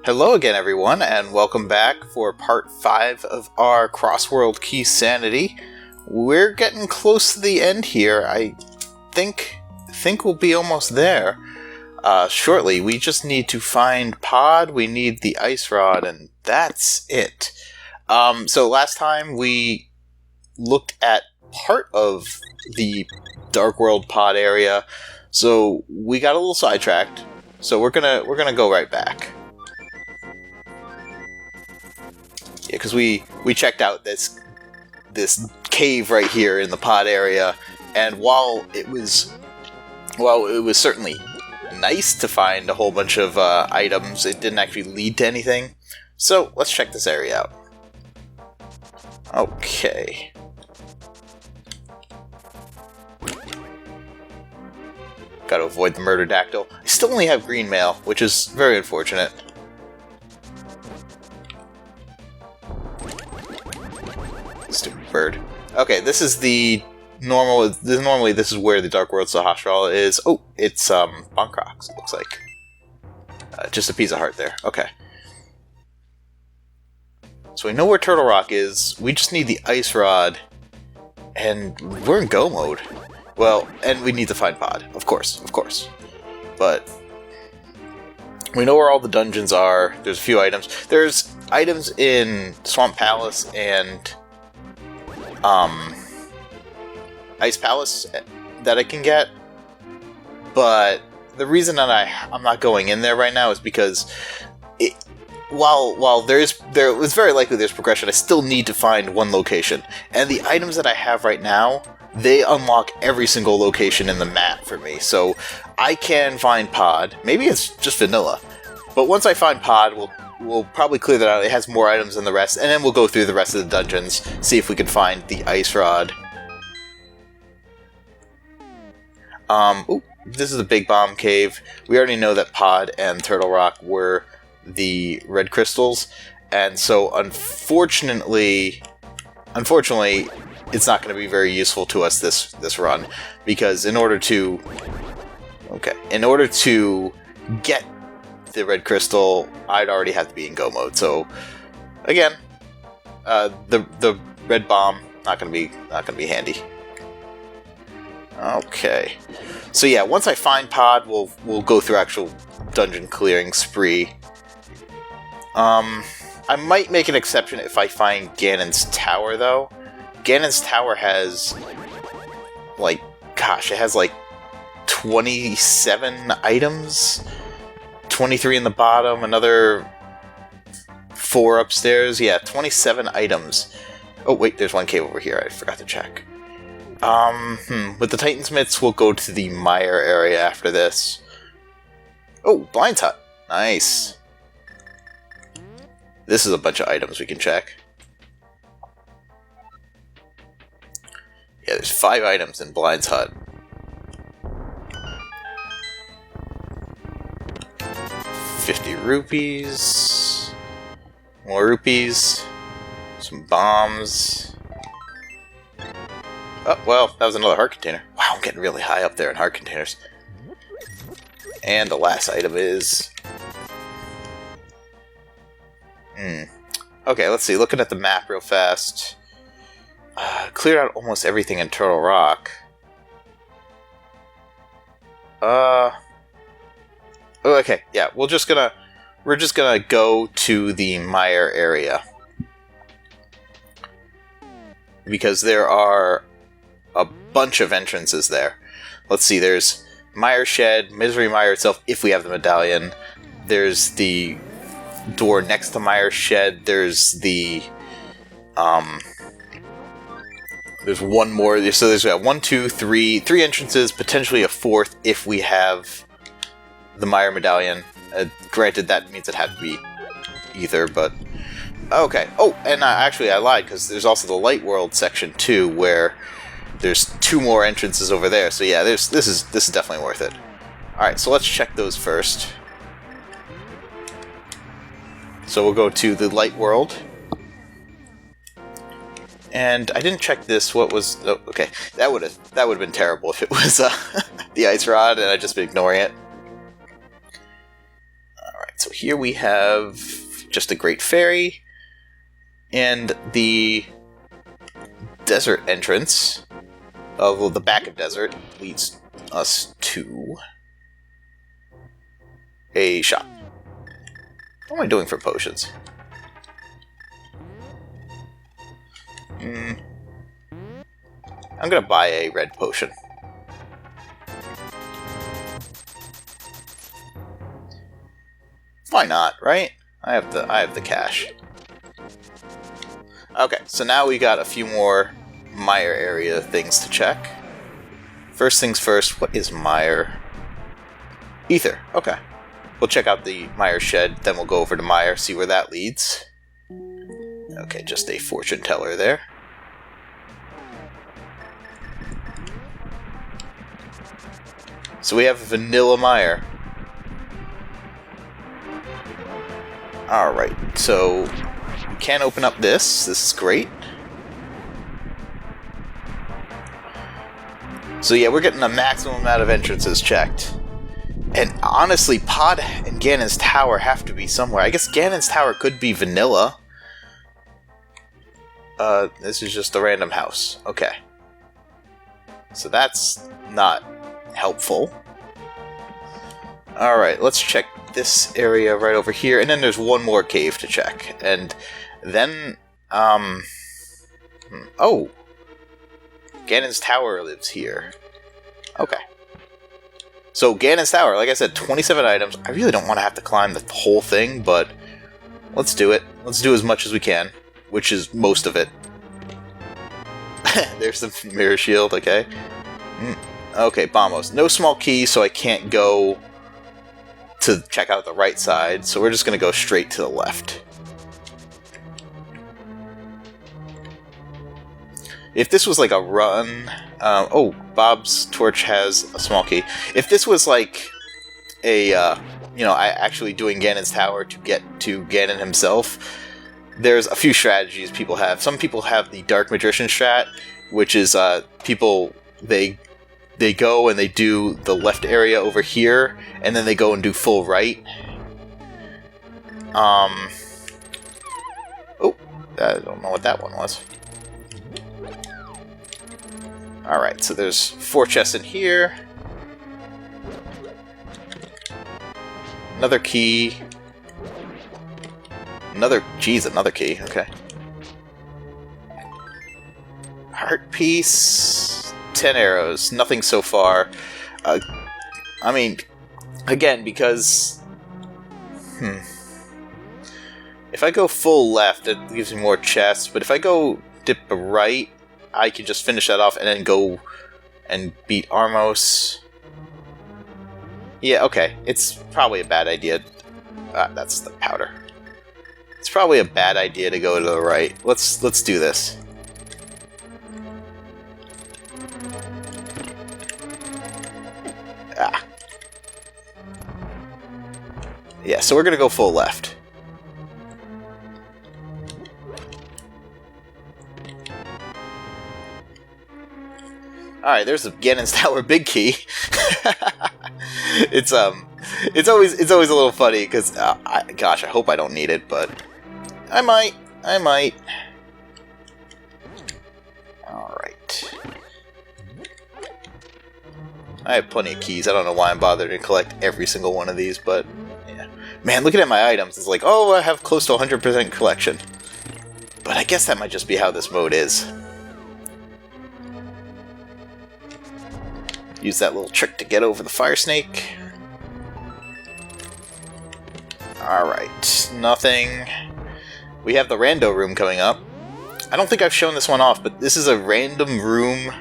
Hello again, everyone, and welcome back for part 5 of our Crossworld Key Sanity. We're getting close to the end here. I think we'll be almost there shortly. We just need to find Pod, we need the Ice Rod, and that's it. So last time we looked at part of the Dark World Pod area, so we got a little sidetracked. So we're gonna go right back. Yeah, because we checked out this cave right here in the pod area, and while it was certainly nice to find a whole bunch of items, it didn't actually lead to anything. So let's check this area out. Okay. Gotta avoid the murder-dactyl. I still only have green mail, which is very unfortunate. Stupid bird. Okay, this is the normal. Normally, this is where the Dark World Sahasrara is. Oh, it's Bonkrox. It looks like just a piece of heart there. Okay. So we know where Turtle Rock is. We just need the Ice Rod, and we're in go mode. Well, and we need to find Pod, of course. But we know where all the dungeons are. There's a few items. There's items in Swamp Palace and Ice Palace that I can get, but the reason that I'm not going in there right now is because while there was very likely there's progression, I still need to find one location, and the items that I have right now, they unlock every single location in the map for me, so I can find Pod. Maybe it's just vanilla, but once I find Pod, we'll probably clear that out. It has more items than the rest, and then we'll go through the rest of the dungeons, see if we can find the Ice Rod. Ooh, this is the Big Bomb Cave. We already know that Pod and Turtle Rock were the red crystals, and so unfortunately, it's not going to be very useful to us this run, because in order to get the red crystal, I'd already have to be in go mode. So again, the red bomb not gonna be handy. Okay, so yeah, once I find Pod, we'll go through actual dungeon clearing spree. I might make an exception if I find Ganon's tower, though. Ganon's tower has it has 27 items. 23 in the bottom, another 4 upstairs. Yeah, 27 items. Oh, wait, there's one cave over here. I forgot to check. With the Titansmiths, we'll go to the Mire area after this. Oh, Blind's Hut. Nice. This is a bunch of items we can check. Yeah, there's 5 items in Blind's Hut. 50 rupees, more rupees, some bombs. Oh, well, that was another heart container. Wow, I'm getting really high up there in heart containers. And the last item is... Okay, let's see, looking at the map real fast. Cleared out almost everything in Turtle Rock. Okay, yeah, we're just gonna go to the Mire area, because there are a bunch of entrances there. Let's see, there's Mire Shed, Misery Mire itself, if we have the medallion. There's the door next to Mire Shed. There's the there's one more. So there's 1, 2, 3 entrances, potentially a 4th if we have the Mire medallion. Granted, that means it had to be either, but... Okay. Oh, and actually I lied, because there's also the Light World section too, where there's 2 more entrances over there. So yeah, this is definitely worth it. Alright, so let's check those first. So we'll go to the Light World. And I didn't check this. What was... Oh, okay. That would have been terrible if it was the Ice Rod and I'd just been ignoring it. So here we have just a Great Fairy and the desert entrance. Well, the back of desert leads us to a shop. What am I doing for potions? I'm gonna buy a red potion. Why not, right? I have the cash. Okay, so now we got a few more mire area things to check. First things first, what is mire? Ether, okay. We'll check out the mire shed, then we'll go over to mire, see where that leads. Okay, just a fortune teller there. So we have vanilla mire. Alright, so we can open up this. This is great. So yeah, we're getting a maximum amount of entrances checked. And honestly, Pod and Ganon's Tower have to be somewhere. I guess Ganon's Tower could be vanilla. This is just a random house. Okay. So that's not helpful. Alright, let's check this area right over here. And then there's one more cave to check. And then, oh! Ganon's Tower lives here. Okay. So, Ganon's Tower, like I said, 27 items. I really don't want to have to climb the whole thing, but let's do it. Let's do as much as we can, which is most of it. There's the mirror shield, okay. Okay, Bombos. No small key, so I can't go to check out the right side, so we're just going to go straight to the left. If this was like a run... oh, Bob's torch has a small key. If this was like a, actually doing Ganon's Tower to get to Ganon himself, there's a few strategies people have. Some people have the Dark Magician strat, which is people, they go and they do the left area over here, and then they go and do full right. Oh, I don't know what that one was. Alright, so there's 4 chests in here. Another key. Another key, okay. Heart piece. 10 arrows, nothing so far. I mean, again, because... If I go full left, it gives me more chests, but if I go dip right, I can just finish that off and then go and beat Armos. Yeah, okay. It's probably a bad idea. That's the powder. It's probably a bad idea to go to the right. Let's do this. Yeah, so we're gonna go full left. Alright, there's the Ganon's Tower big key. It's always a little funny because gosh, I hope I don't need it, but I might. Alright. I have plenty of keys. I don't know why I'm bothering to collect every single one of these, but yeah. Man, looking at my items, it's like, oh, I have close to 100% collection. But I guess that might just be how this mode is. Use that little trick to get over the fire snake. Alright, nothing. We have the rando room coming up. I don't think I've shown this one off, but this is a random room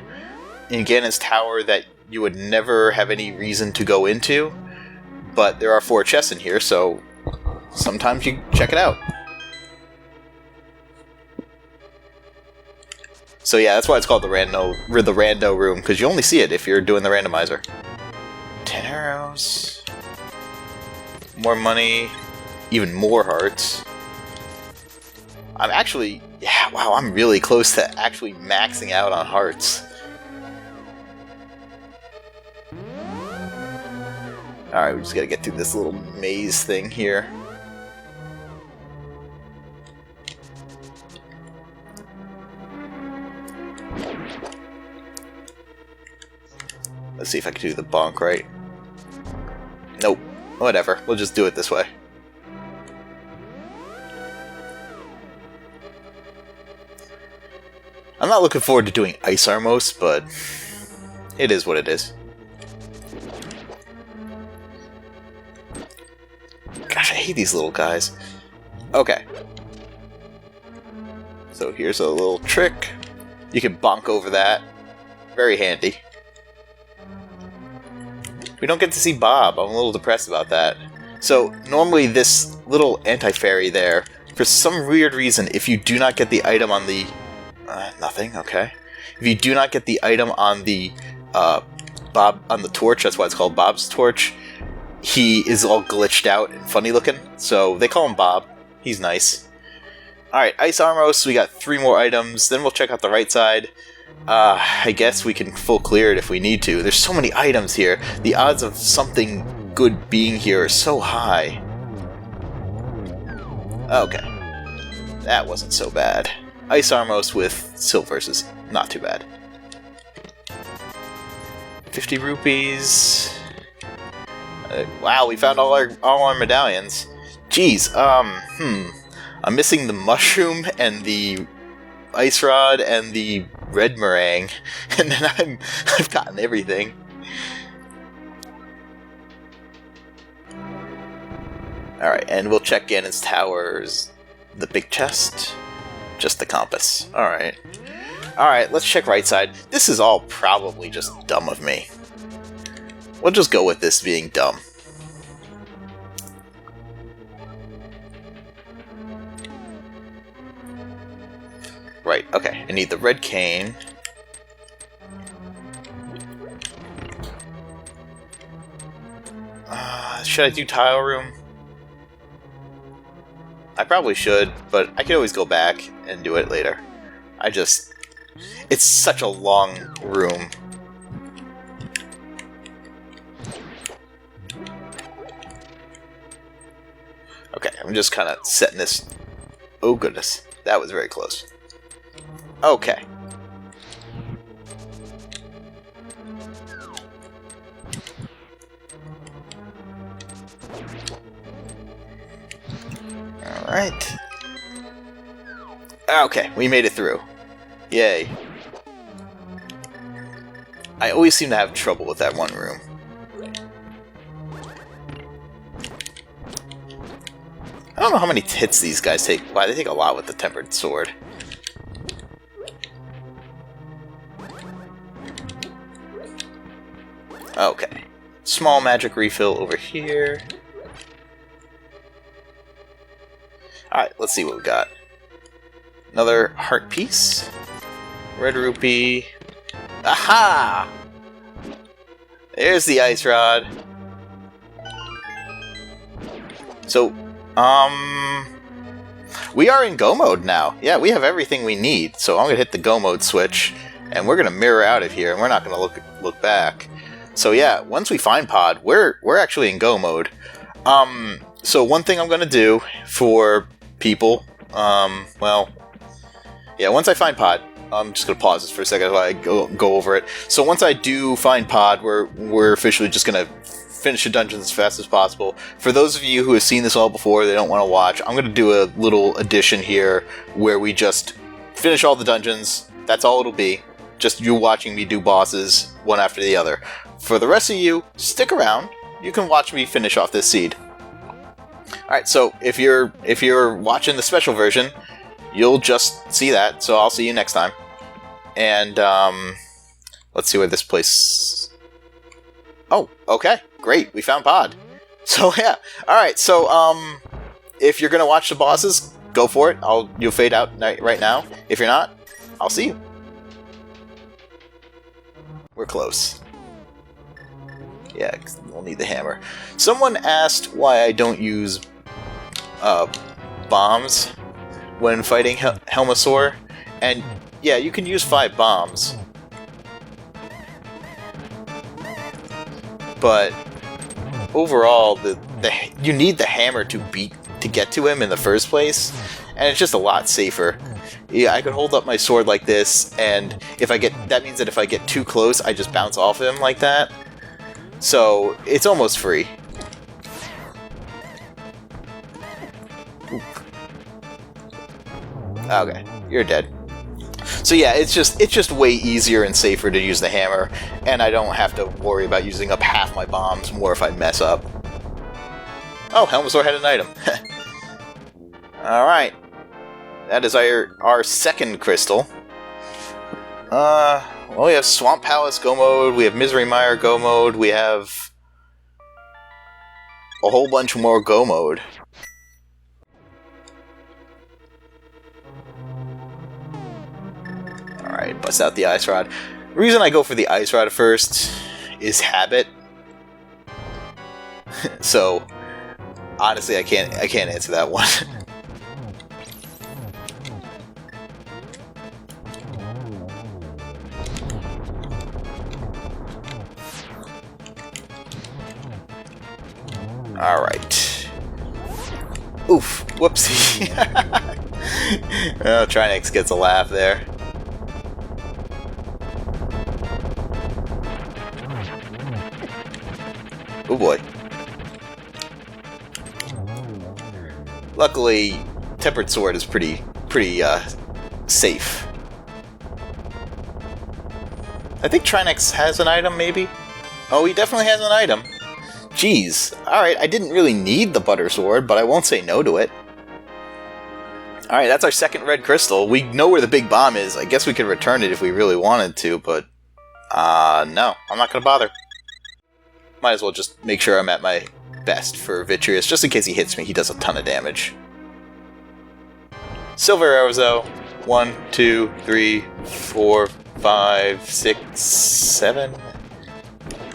in Ganon's Tower that you would never have any reason to go into. But there are 4 chests in here, so sometimes you check it out. So yeah, that's why it's called the rando room, because you only see it if you're doing the randomizer. 10 arrows. More money. Even more hearts. I'm actually... Yeah, wow, I'm really close to actually maxing out on hearts. Alright, we just gotta get through this little maze thing here. Let's see if I can do the bonk right. Nope. Whatever. We'll just do it this way. I'm not looking forward to doing Ice Armos, but it is what it is. Gosh, I hate these little guys. Okay. So here's a little trick. You can bonk over that. Very handy. We don't get to see Bob. I'm a little depressed about that. So normally this little anti-fairy there, for some weird reason, if you do not get the item on the... nothing, okay. If you do not get the item on the Bob on the torch, that's why it's called Bob's torch, he is all glitched out and funny looking. So they call him Bob. He's nice. Alright, Ice Armos, we got 3 more items, then we'll check out the right side. I guess we can full clear it if we need to. There's so many items here. The odds of something good being here are so high. Okay. That wasn't so bad. Ice Armos with silvers is not too bad. 50 rupees. Wow, we found all our medallions. Jeez, I'm missing the mushroom and the ice rod and the red meringue, and then I've gotten everything. Alright, and we'll check Ganon's towers. The big chest, just the compass. Alright. Alright, let's check right side. This is all probably just dumb of me. We'll just go with this being dumb. Right, okay. I need the red cane. Should I do tile room? I probably should, but I can always go back and do it later. It's such a long room. Okay, I'm just kind of setting this... Oh goodness, that was very close. Okay. Alright. Okay, we made it through. Yay. I always seem to have trouble with that one room. I don't know how many hits these guys take. Wow, they take a lot with the tempered sword. Okay. Small magic refill over here. Alright, let's see what we got. Another heart piece. Red rupee. Aha! There's the ice rod. So, we are in go mode now. Yeah, we have everything we need. So I'm gonna hit the go mode switch, and we're gonna mirror out of here, and we're not gonna look back. So yeah, once we find Pod, we're actually in go mode. So one thing I'm gonna do for people, well, yeah, once I find Pod, I'm just gonna pause this for a second while I go over it. So once I do find Pod, we're officially just gonna finish the dungeons as fast as possible. For those of you who have seen this all before, they don't want to watch, I'm gonna do a little addition here where we just finish all the dungeons. That's all it'll be. Just you watching me do bosses one after the other. For the rest of you, stick around. You can watch me finish off this seed. Alright, so if you're watching the special version, you'll just see that, so I'll see you next time. And, let's see where this place... Oh, okay, great, we found Pod. So, yeah, alright, so, if you're gonna watch the bosses, go for it. You'll fade out right now. If you're not, I'll see you. We're close. Yeah, we'll need the hammer. Someone asked why I don't use bombs when fighting Helmasaur, and yeah, you can use 5 bombs, but overall, you need the hammer to beat to get to him in the first place, and it's just a lot safer. Yeah, I could hold up my sword like this, and that means that if I get too close, I just bounce off him like that. So it's almost free. Okay, you're dead. So yeah, it's just way easier and safer to use the hammer, and I don't have to worry about using up half my bombs more if I mess up. Oh, Helmasaur had an item. Alright. That is our second crystal. Well, we have Swamp Palace Go Mode, we have Misery Mire Go Mode, we have a whole bunch more Go Mode. Alright, bust out the Ice Rod. The reason I go for the Ice Rod first is habit. So, honestly, I can't answer that one. Alright. Oof. Whoopsie. Oh, Trinex gets a laugh there. Oh boy. Luckily, Tempered Sword is pretty safe. I think Trinex has an item, maybe? Oh, he definitely has an item. Jeez. Alright, I didn't really need the Butter Sword, but I won't say no to it. Alright, that's our second red crystal. We know where the big bomb is. I guess we could return it if we really wanted to, but... no. I'm not gonna bother. Might as well just make sure I'm at my best for Vitreous, just in case he hits me. He does a ton of damage. Silver arrows, though. 1, 2, 3, 4, 5, 6, 7,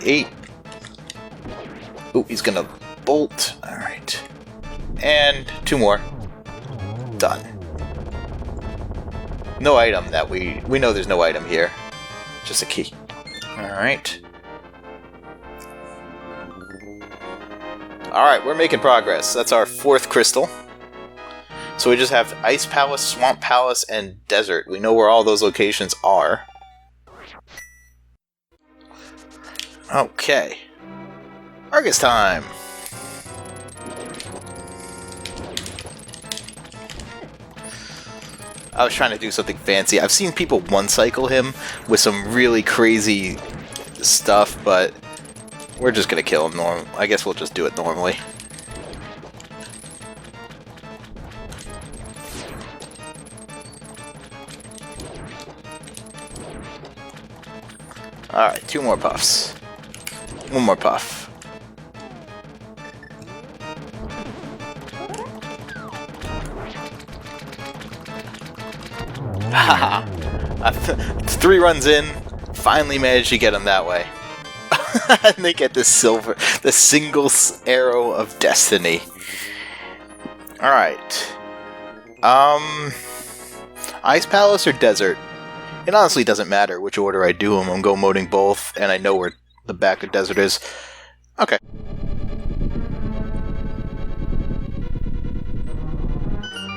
8. Ooh, he's gonna bolt. Alright. And 2 more. Done. No item that we know there's no item here. Just a key. Alright. Alright, we're making progress. That's our 4th crystal. So we just have Ice Palace, Swamp Palace, and Desert. We know where all those locations are. Okay. Argus time! I was trying to do something fancy. I've seen people one-cycle him with some really crazy stuff, but we're just gonna kill him normal. I guess we'll just do it normally. Alright, 2 more puffs. 1 more puff. Haha! 3 runs in, finally managed to get him that way. And they get the single arrow of destiny. Alright. Ice Palace or Desert? It honestly doesn't matter which order I do them. I'm go moding both, and I know where the back of Desert is. Okay.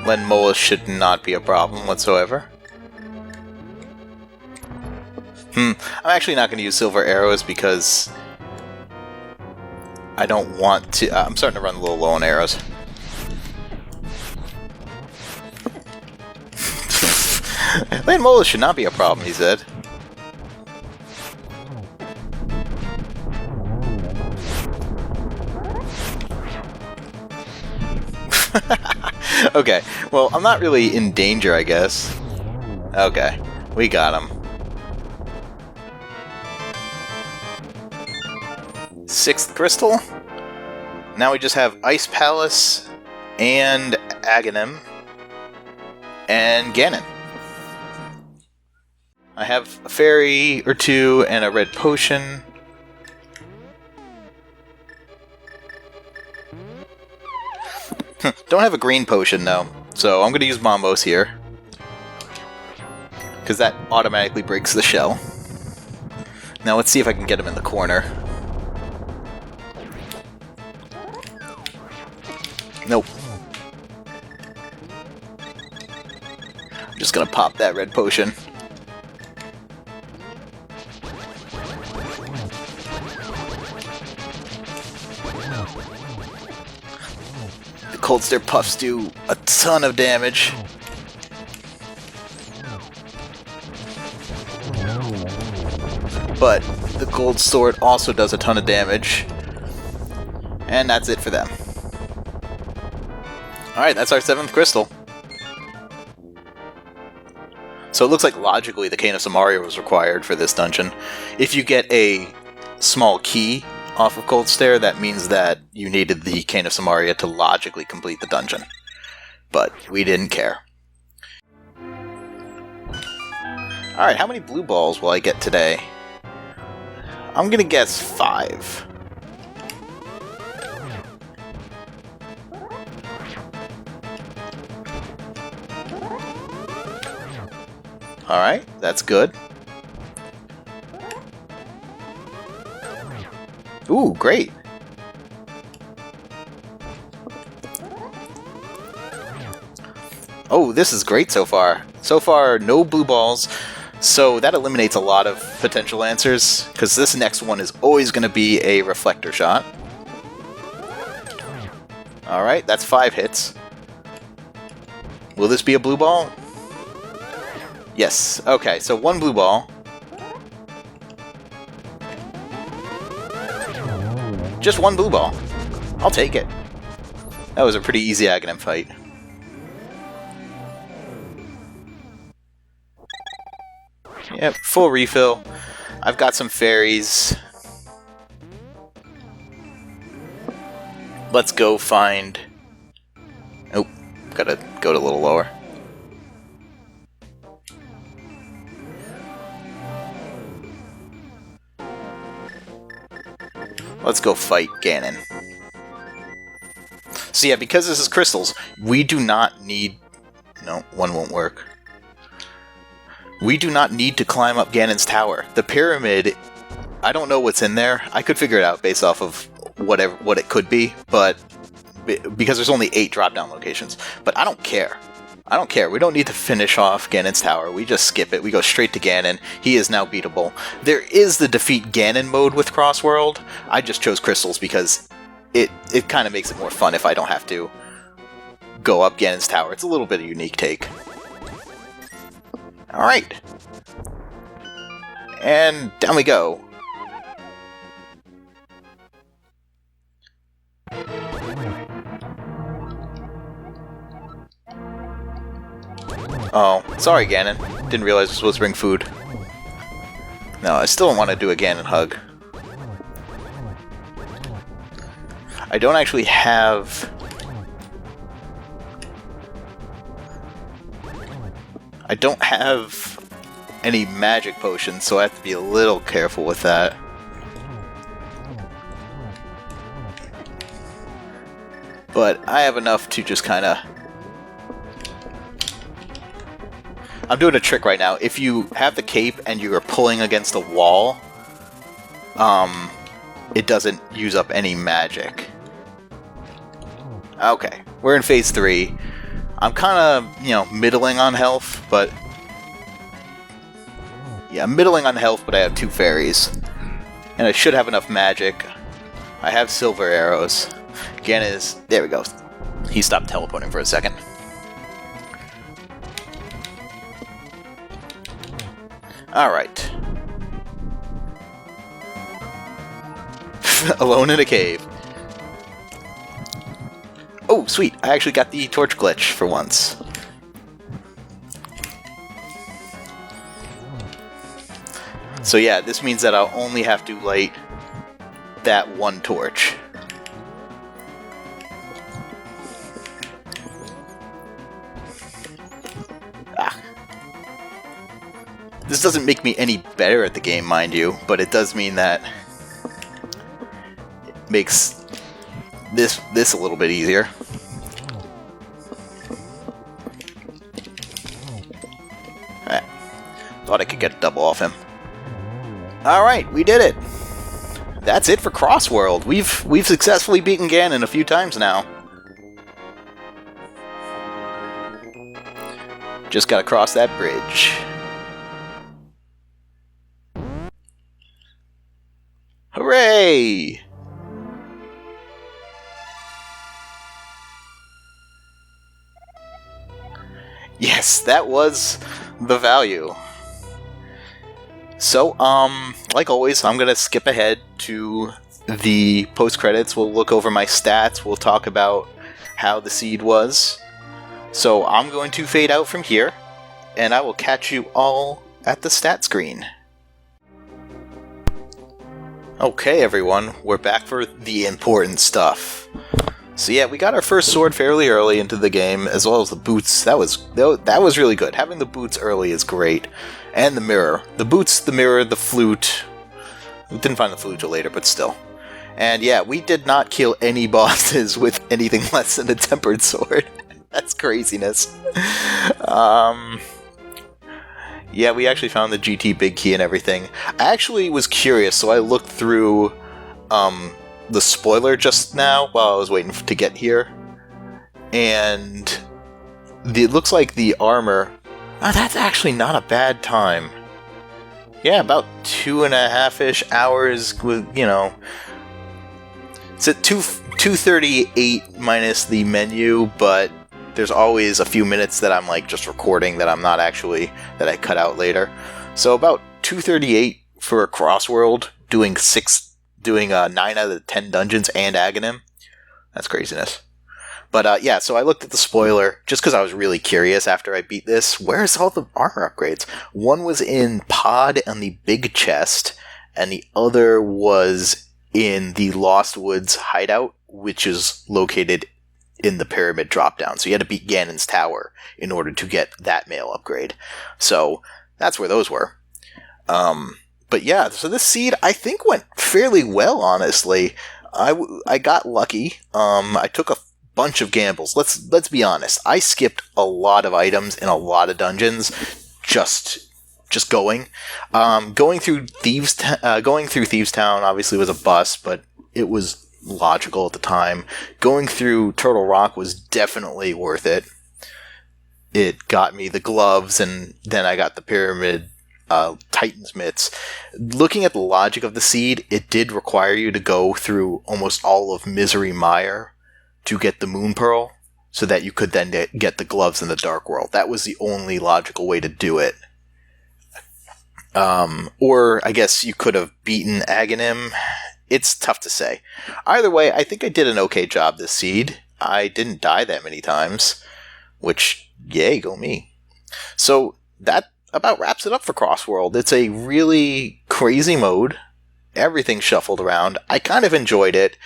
Lenmola should not be a problem whatsoever. I'm actually not going to use silver arrows because I don't want to... I'm starting to run a little low on arrows. Lenmola should not be a problem, he said. Okay, well, I'm not really in danger, I guess. Okay, we got him. 6th crystal. Now we just have Ice Palace and Aghanim and Ganon. I have a fairy or 2 and a red potion. Don't have a green potion though, so I'm going to use Mombos here. Because that automatically breaks the shell. Now let's see if I can get him in the corner. Nope. I'm just gonna pop that red potion. The Cold Stare Puffs do a ton of damage. But the Gold Sword also does a ton of damage. And that's it for them. Alright, that's our 7th crystal. So it looks like logically the Cane of Samaria was required for this dungeon. If you get a small key off of Cold Stare, that means that you needed the Cane of Samaria to logically complete the dungeon. But we didn't care. Alright, how many blue balls will I get today? I'm gonna guess 5. Alright, that's good. Ooh, great. Oh, this is great so far. So far, no blue balls. So that eliminates a lot of potential answers, because this next one is always going to be a reflector shot. Alright, that's 5 hits. Will this be a blue ball? Yes. Okay, so 1 blue ball. Just 1 blue ball. I'll take it. That was a pretty easy Aghanim fight. Yep, full refill. I've got some fairies. Let's go find... Oh, gotta go a little lower. Let's go fight Ganon. So yeah, because this is crystals, we do not need... No, 1 won't work. We do not need to climb up Ganon's tower. The pyramid, I don't know what's in there. I could figure it out based off of what it could be, but because there's only 8 drop-down locations. But I don't care. I don't care. We don't need to finish off Ganon's tower. We just skip it. We go straight to Ganon. He is now beatable. There is the defeat Ganon mode with Crossworld. I just chose crystals because it kind of makes it more fun if I don't have to go up Ganon's tower. It's a little bit of a unique take. Alright. And down we go. Oh, sorry Ganon. Didn't realize I was supposed to bring food. No, I still don't want to do a Ganon hug. I don't actually have... I don't have any magic potions, so I have to be a little careful with that. But I have enough to just kind of... I'm doing a trick right now. If you have the cape and you are pulling against a wall, it doesn't use up any magic. Okay, we're in phase 3. I'm kind of, middling on health, but... Yeah, I'm middling on health, but I have 2 fairies. And I should have enough magic. I have silver arrows. Ganon is... There we go. He stopped teleporting for a second. Alright. Alone in a cave. Oh, sweet. I actually got the torch glitch for once. So yeah, this means that I'll only have to light that 1 torch. Ah. This doesn't make me any better at the game, mind you, but it does mean that it makes this a little bit easier. Thought I could get a double off him. Alright, we did it! That's it for Crossworld. We've successfully beaten Ganon a few times now. Just gotta cross that bridge. Hooray! Yes, that was the value. So, like always, I'm gonna skip ahead to the post-credits. We'll look over my stats, we'll talk about how the seed was. So I'm going to fade out from here, and I will catch you all at the stat screen. Okay everyone, we're back for the important stuff. So yeah, we got our first sword fairly early into the game, as well as the boots. That was really good. Having the boots early is great. And the mirror. The boots, the mirror, the flute. We didn't find the flute till later, but still. And yeah, we did not kill any bosses with anything less than a tempered sword. That's craziness. Yeah, we actually found the GT big key and everything. I actually was curious, so I looked through the spoiler just now while I was waiting to get here. And it looks like the armor... Oh, that's actually not a bad time. Yeah, about 2.5-ish hours with, you know... It's at 2:38 minus the menu, but there's always a few minutes that I'm like just recording that I'm not actually, that I cut out later. So about 2:38 for a Crossworld, doing 9 out of the 10 dungeons and Aghanim. That's craziness. But yeah, so I looked at the spoiler just because I was really curious after I beat this. Where's all the armor upgrades? One was in Pod and the big chest, and the other was in the Lost Woods hideout, which is located in the pyramid dropdown. So you had to beat Ganon's tower in order to get that mail upgrade. So that's where those were. But yeah, so this seed I think went fairly well, honestly. I got lucky. I took a bunch of gambles. Let's be honest. I skipped a lot of items in a lot of dungeons just going. Going through Thieves Town obviously was a bust, but it was logical at the time. Going through Turtle Rock was definitely worth it. It got me the gloves, and then I got the pyramid Titan's mitts. Looking at the logic of the seed, it did require you to go through almost all of Misery Mire to get the Moon Pearl, so that you could then get the gloves in the Dark World. That was the only logical way to do it. Or I guess you could have beaten Aghanim. It's tough to say. Either way, I think I did an okay job this seed. I didn't die that many times, which, yay, go me. So that about wraps it up for Crossworld. It's a really crazy mode. Everything shuffled around. I kind of enjoyed it,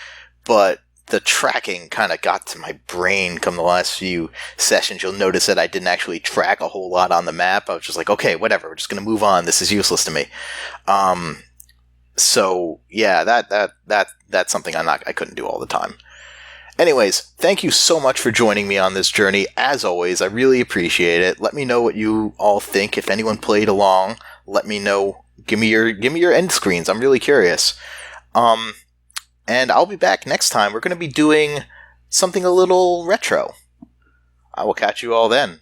but the tracking kind of got to my brain come the last few sessions. You'll notice that I didn't actually track a whole lot on the map. I was just like, okay, whatever, we're just going to move on. This is useless to me. So yeah, that's something I couldn't do all the time. Anyways, thank you so much for joining me on this journey. As always, I really appreciate it. Let me know what you all think. If anyone played along, let me know. Give me your end screens. I'm really curious. And I'll be back next time. We're going to be doing something a little retro. I will catch you all then.